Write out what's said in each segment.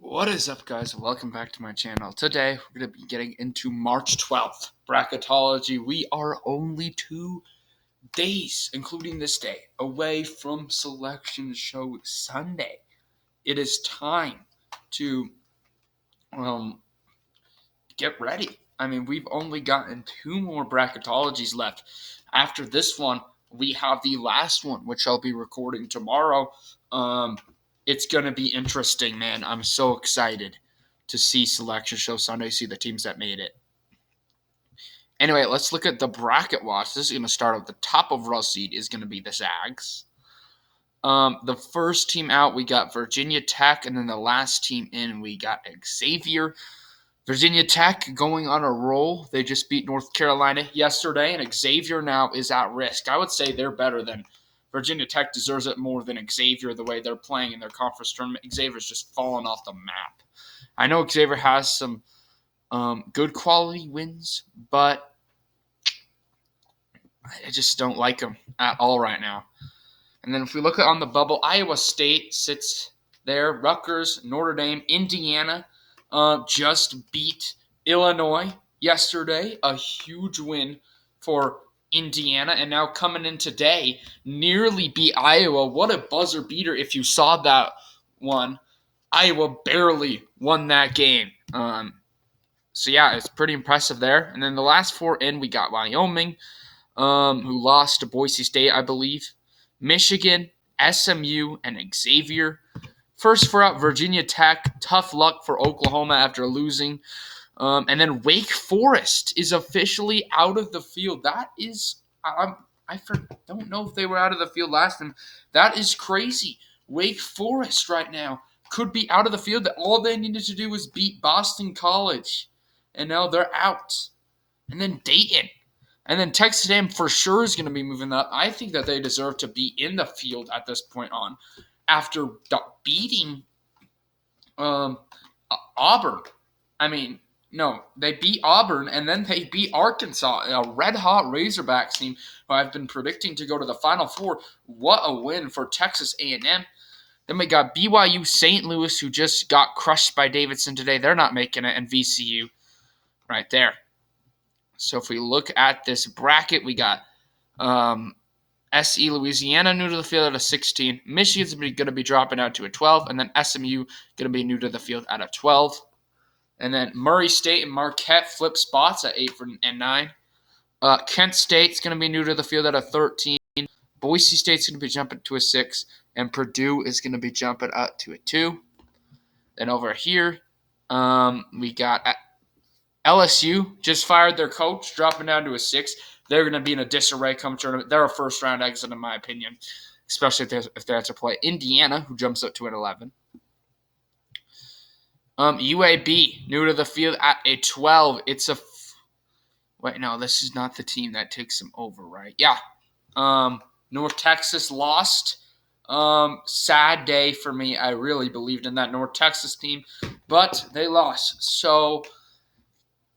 What is up, guys? Welcome back to my channel. Today, we're going to be getting into March 12th, Bracketology. We are only 2 days, including this day, away from Selection Show Sunday. It is time to get ready. I mean, we've only gotten 2 more Bracketologies left. After this one, we have the last one, which I'll be recording tomorrow. It's going to be interesting, man. I'm so excited to see Selection Show Sunday, see the teams that made it. Anyway, let's look at the bracket watch. This is going to start at the top of row seed is going to be the Zags. The first team out, we got Virginia Tech, and then the last team in, we got Xavier. Virginia Tech going on a roll. They just beat North Carolina yesterday, and Xavier now is at risk. I would say they're better than Virginia Tech deserves it more than Xavier the way they're playing in their conference tournament. Xavier's just fallen off the map. I know Xavier has some good quality wins, but I just don't like them at all right now. And then if we look on the bubble, Iowa State sits there. Rutgers, Notre Dame, Indiana just beat Illinois yesterday. A huge win for Indiana. And now coming in today, nearly beat Iowa. What a buzzer beater if you saw that one. Iowa barely won that game. So, yeah, it's pretty impressive there. And then the last 4 in, we got Wyoming, who lost to Boise State, I believe. Michigan, SMU, and Xavier. First 4 out, Virginia Tech. Tough luck for Oklahoma after losing. And then Wake Forest is officially out of the field. That is, I don't know if they were out of the field last time. That is crazy. Wake Forest right now could be out of the field. All they needed to do was beat Boston College. And now they're out. And then Dayton. And then Texas A&M for sure is going to be moving up. I think that they deserve to be in the field at this point on after beating Auburn. I mean, no, they beat Auburn, and then they beat Arkansas, a red-hot Razorbacks team who I've been predicting to go to the Final Four. What a win for Texas A&M. Then we got BYU St. Louis, who just got crushed by Davidson today. They're not making it, and VCU right there. So if we look at this bracket, we got SE Louisiana new to the field at a 16. Michigan's going to be dropping out to a 12. And then SMU going to be new to the field at a 12. And then Murray State and Marquette flip spots at 8 and 9. Kent State's going to be new to the field at a 13. Boise State's going to be jumping to a 6. And Purdue is going to be jumping up to a 2. Then over here, we got LSU just fired their coach, dropping down to a 6. They're going to be in a disarray come tournament. They're a first-round exit, in my opinion, especially if they have to play Indiana, who jumps up to an 11. UAB, new to the field at a 12. It's a wait, no, this is not the team that takes them over, right? Yeah. North Texas lost. Sad day for me. I really believed in that North Texas team, but they lost. So,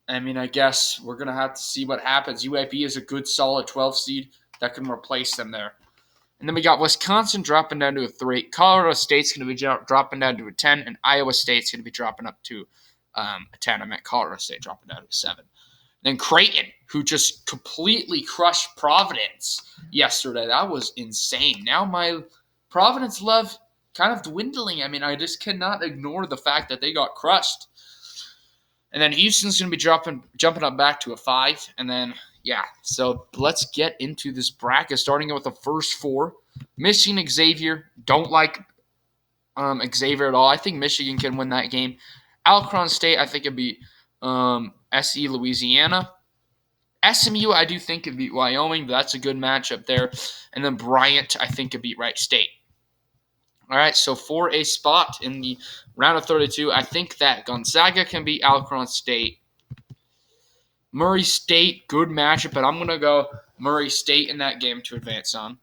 I mean, I guess we're going to have to see what happens. UAB is a good, solid 12 seed that can replace them there. And then we got Wisconsin dropping down to a 3. Colorado State's going to be dropping down to a 10. And Iowa State's going to be dropping up to a 10. I meant Colorado State dropping down to a 7. Then Creighton, who just completely crushed Providence yesterday. That was insane. Now my Providence love kind of dwindling. I mean, I just cannot ignore the fact that they got crushed. And then Houston's going to be jumping up back to a 5. And then, yeah, so let's get into this bracket, starting with the first 4. Michigan, Xavier. Don't like Xavier at all. I think Michigan can win that game. Alcorn State, I think it'd be SE Louisiana. SMU, I do think it'd beat Wyoming, but that's a good matchup there. And then Bryant, I think it'd beat Wright State. All right, so for a spot in the round of 32, I think that Gonzaga can beat Alcorn State. Murray State, good matchup, but I'm going to go Murray State in that game to advance on.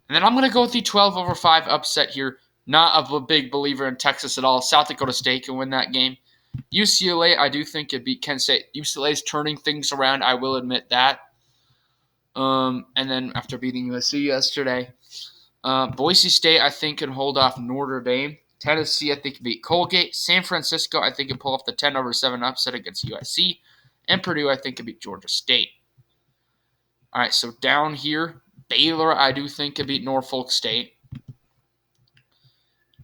And then I'm going to go with the 12/5 upset here. Not a big believer in Texas at all. South Dakota State can win that game. UCLA, I do think it beat Kent State. UCLA is turning things around, I will admit that. And then after beating USC yesterday, Boise State, I think, can hold off Notre Dame. Tennessee, I think, can beat Colgate. San Francisco, I think, can pull off the 10-7 upset against USC. And Purdue, I think, can beat Georgia State. All right, so down here, Baylor, I do think, can beat Norfolk State.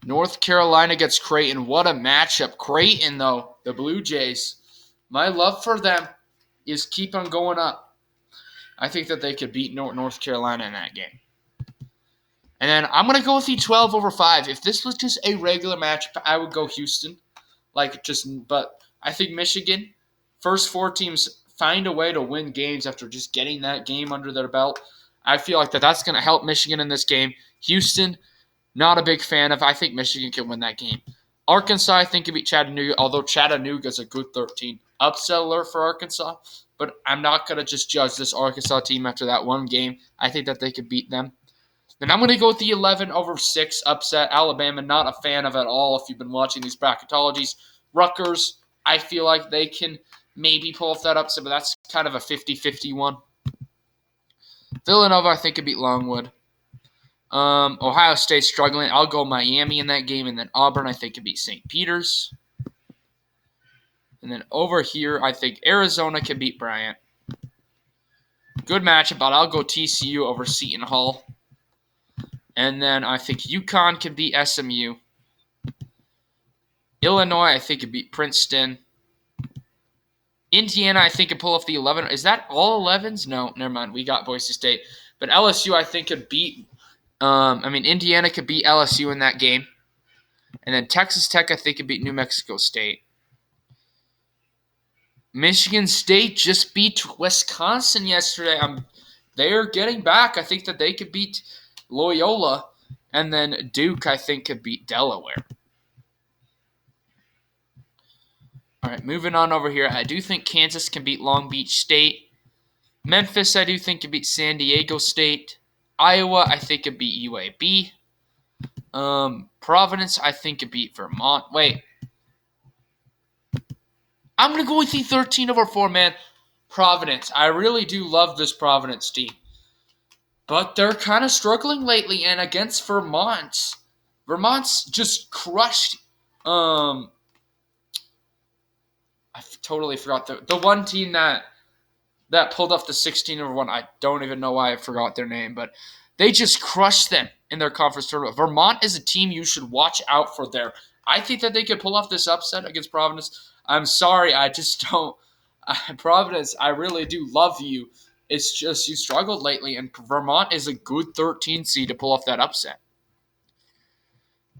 North Carolina gets Creighton. What a matchup. Creighton, though, the Blue Jays, my love for them is keep on going up. I think that they could beat North Carolina in that game. And then I'm going to go with the 12/5. If this was just a regular matchup, I would go Houston. But I think Michigan, first 4 teams find a way to win games after just getting that game under their belt. I feel like that's going to help Michigan in this game. Houston, not a big fan of. I think Michigan can win that game. Arkansas, I think, can beat Chattanooga, although Chattanooga is a good 13. Upset alert for Arkansas, but I'm not going to just judge this Arkansas team after that one game. I think that they could beat them. Then I'm going to go with the 11/6 upset. Alabama, not a fan of at all if you've been watching these bracketologies. Rutgers, I feel like they can maybe pull off that upset, but that's kind of a 50-50 one. Villanova, I think, could beat Longwood. Ohio State struggling. I'll go Miami in that game, and then Auburn, I think, could beat St. Peter's. And then over here, I think Arizona can beat Bryant. Good matchup, but I'll go TCU over Seton Hall. And then I think UConn can beat SMU. Illinois, I think, can beat Princeton. Indiana, I think, can pull off the 11. Is that all 11s? No, never mind. We got Boise State. But LSU, I think, could beat Indiana could beat LSU in that game. And then Texas Tech, I think, could beat New Mexico State. Michigan State just beat Wisconsin yesterday. They're getting back. I think that they could beat Loyola. And then Duke, I think, could beat Delaware. All right, moving on over here. I do think Kansas can beat Long Beach State. Memphis, I do think, can beat San Diego State. Iowa, I think, could beat UAB. Providence, I think, could beat Vermont. Wait. I'm going to go with the 13/4, man. Providence. I really do love this Providence team. But they're kind of struggling lately, and against Vermont's just crushed. I totally forgot the one team that pulled off the 16/1. I don't even know why I forgot their name, but they just crushed them in their conference tournament. Vermont is a team you should watch out for there. I think that they could pull off this upset against Providence. I'm sorry, I just don't. Providence, I really do love you. It's just you struggled lately, and Vermont is a good 13 seed to pull off that upset.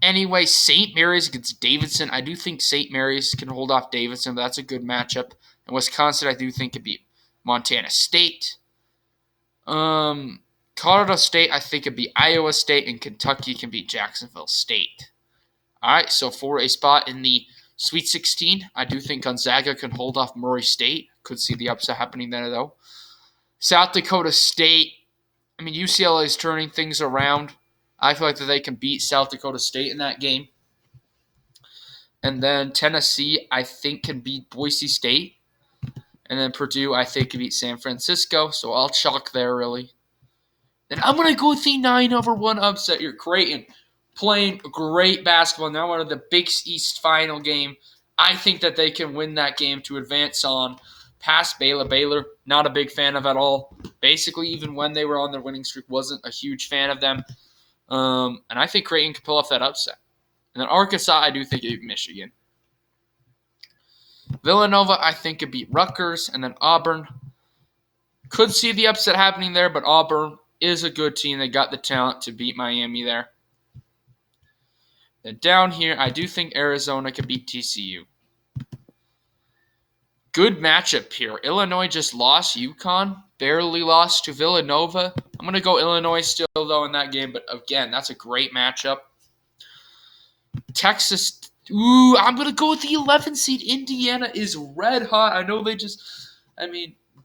Anyway, St. Mary's against Davidson. I do think St. Mary's can hold off Davidson, but that's a good matchup. And Wisconsin, I do think, could beat Montana State. Colorado State, I think, could beat Iowa State, and Kentucky can beat Jacksonville State. All right, so for a spot in the Sweet 16, I do think Gonzaga can hold off Murray State. Could see the upset happening there, though. South Dakota State, UCLA is turning things around. I feel like that they can beat South Dakota State in that game. And then Tennessee, I think, can beat Boise State. And then Purdue, I think, can beat San Francisco. So I'll chalk there, really. Then I'm going to go with the 9/1 upset here. Creighton playing great basketball. Now one of the Big East final game. I think that they can win that game to advance on past Baylor. Baylor, not a big fan of at all. Basically, even when they were on their winning streak, wasn't a huge fan of them. And I think Creighton can pull off that upset. And then Arkansas, I do think it beat Michigan. Villanova, I think, could beat Rutgers. And then Auburn. Could see the upset happening there, but Auburn is a good team. They got the talent to beat Miami there. Then down here, I do think Arizona could beat TCU. Good matchup here. Illinois just lost. UConn barely lost to Villanova. I'm going to go Illinois still, though, in that game. But, again, that's a great matchup. Texas. I'm going to go with the 11 seed. Indiana is red hot. I know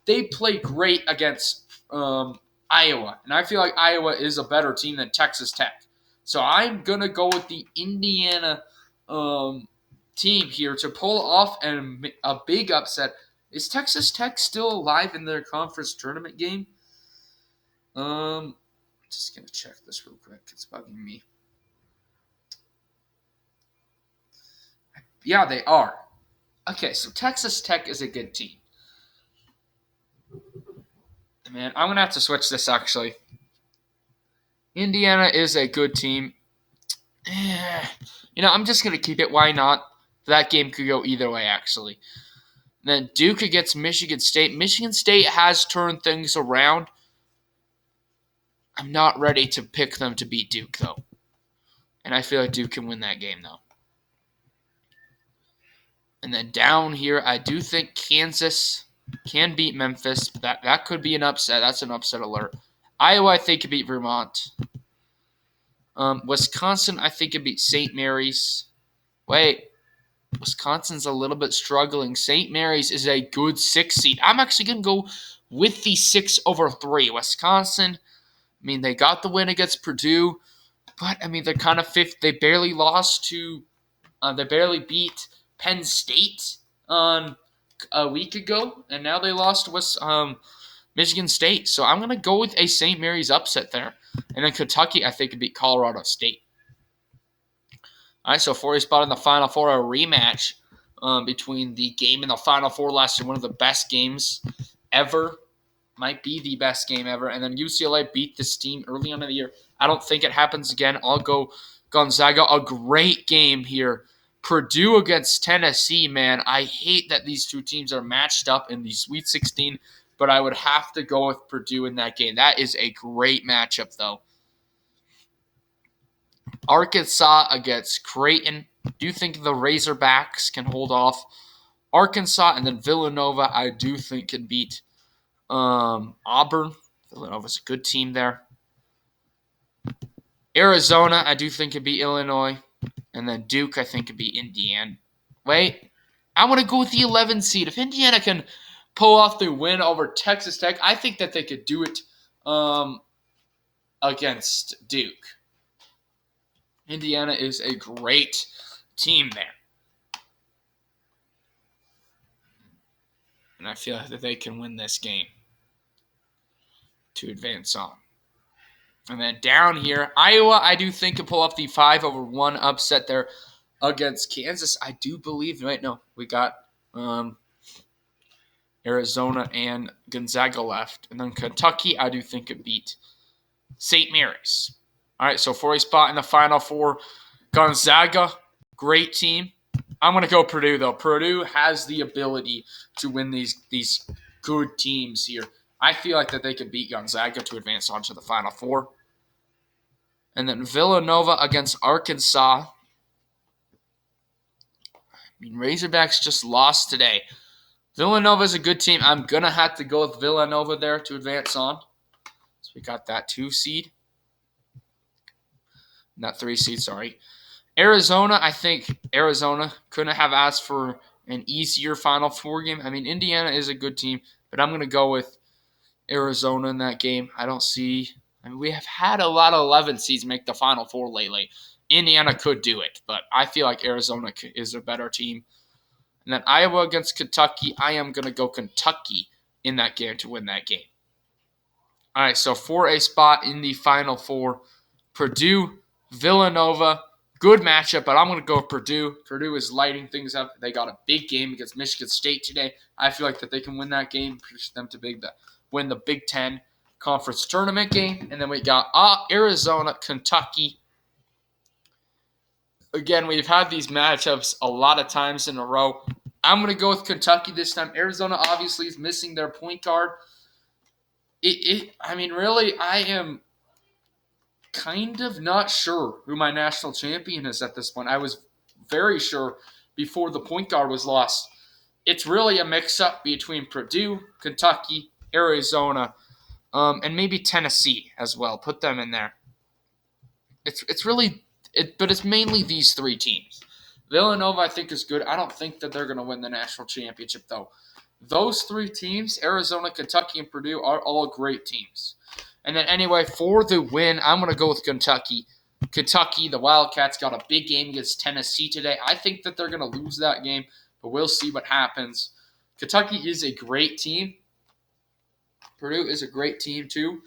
they play great against Iowa. And I feel like Iowa is a better team than Texas Tech. So I'm going to go with the Indiana team here to pull off a big upset. Is Texas Tech still alive in their conference tournament game? Just going to check this real quick. It's bugging me. Yeah, they are. Okay, so Texas Tech is a good team. Man, I'm going to have to switch this actually. Indiana is a good team. I'm just going to keep it. Why not? That game could go either way, actually. Then Duke against Michigan State. Michigan State has turned things around. I'm not ready to pick them to beat Duke, though. And I feel like Duke can win that game, though. And then down here, I do think Kansas can beat Memphis. That could be an upset. That's an upset alert. Iowa, I think, could beat Vermont. Wisconsin, I think, could beat St. Mary's. Wait, Wisconsin's a little bit struggling. St. Mary's is a good 6 seed. I'm actually going to go with the 6/3. Wisconsin, they got the win against Purdue, but, they're kind of fifth. They barely lost to, they barely beat Penn State a week ago, and now they lost to Michigan State. So I'm going to go with a St. Mary's upset there. And then Kentucky, I think, could beat Colorado State. All right, so 4 spot in the Final Four, a rematch between the game and the Final Four last year, one of the best games ever, might be the best game ever. And then UCLA beat this team early on in the year. I don't think it happens again. I'll go Gonzaga, a great game here. Purdue against Tennessee, man. I hate that these two teams are matched up in the Sweet 16, but I would have to go with Purdue in that game. That is a great matchup, though. Arkansas against Creighton. Do you think the Razorbacks can hold off Arkansas? And then Villanova, I do think can beat Auburn. Villanova's a good team there. Arizona, I do think could beat Illinois. And then Duke, I think could beat Indiana. Wait, I want to go with the 11 seed. If Indiana can pull off the win over Texas Tech, I think that they could do it against Duke. Indiana is a great team there. And I feel that they can win this game to advance on. And then down here, Iowa, I do think can pull off the 5/1 upset there against Kansas. I do believe. Wait, no, we got Arizona and Gonzaga left. And then Kentucky, I do think it beat St. Mary's. All right, so for a spot in the Final Four, Gonzaga, great team. I'm going to go Purdue, though. Purdue has the ability to win these good teams here. I feel like that they could beat Gonzaga to advance on to the Final Four. And then Villanova against Arkansas. Razorbacks just lost today. Villanova is a good team. I'm going to have to go with Villanova there to advance on. So we got that 2 seed. Not 3 seed, sorry. Arizona, I think Arizona couldn't have asked for an easier Final Four game. Indiana is a good team, but I'm going to go with Arizona in that game. I don't see we have had a lot of 11 seeds make the Final Four lately. Indiana could do it, but I feel like Arizona is a better team. And then Iowa against Kentucky, I am going to go Kentucky in that game to win that game. All right, so for a spot in the Final Four, Purdue, Villanova, good matchup, but I'm going to go Purdue. Purdue is lighting things up. They got a big game against Michigan State today. I feel like that they can win that game, push them to win the Big Ten Conference Tournament game. And then we got Arizona, Kentucky. Again, we've had these matchups a lot of times in a row. I'm going to go with Kentucky this time. Arizona obviously is missing their point guard. Really, I am kind of not sure who my national champion is at this point. I was very sure before the point guard was lost. It's really a mix-up between Purdue, Kentucky, Arizona, and maybe Tennessee as well. Put them in there. But it's mainly these 3 teams. Villanova, I think, is good. I don't think that they're going to win the national championship, though. Those 3 teams, Arizona, Kentucky, and Purdue, are all great teams. And then anyway, for the win, I'm going to go with Kentucky. Kentucky, the Wildcats, got a big game against Tennessee today. I think that they're going to lose that game, but we'll see what happens. Kentucky is a great team. Purdue is a great team, too.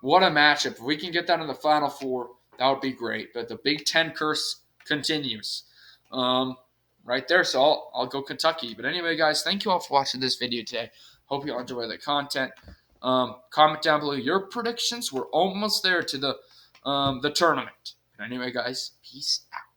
What a matchup. If we can get that in the Final Four, that would be great. But the Big Ten curse continues. right there. So I'll go Kentucky. But anyway, guys, thank you all for watching this video today. Hope you all enjoy the content. Comment down below your predictions. We're almost there to the tournament. But anyway, guys, peace out.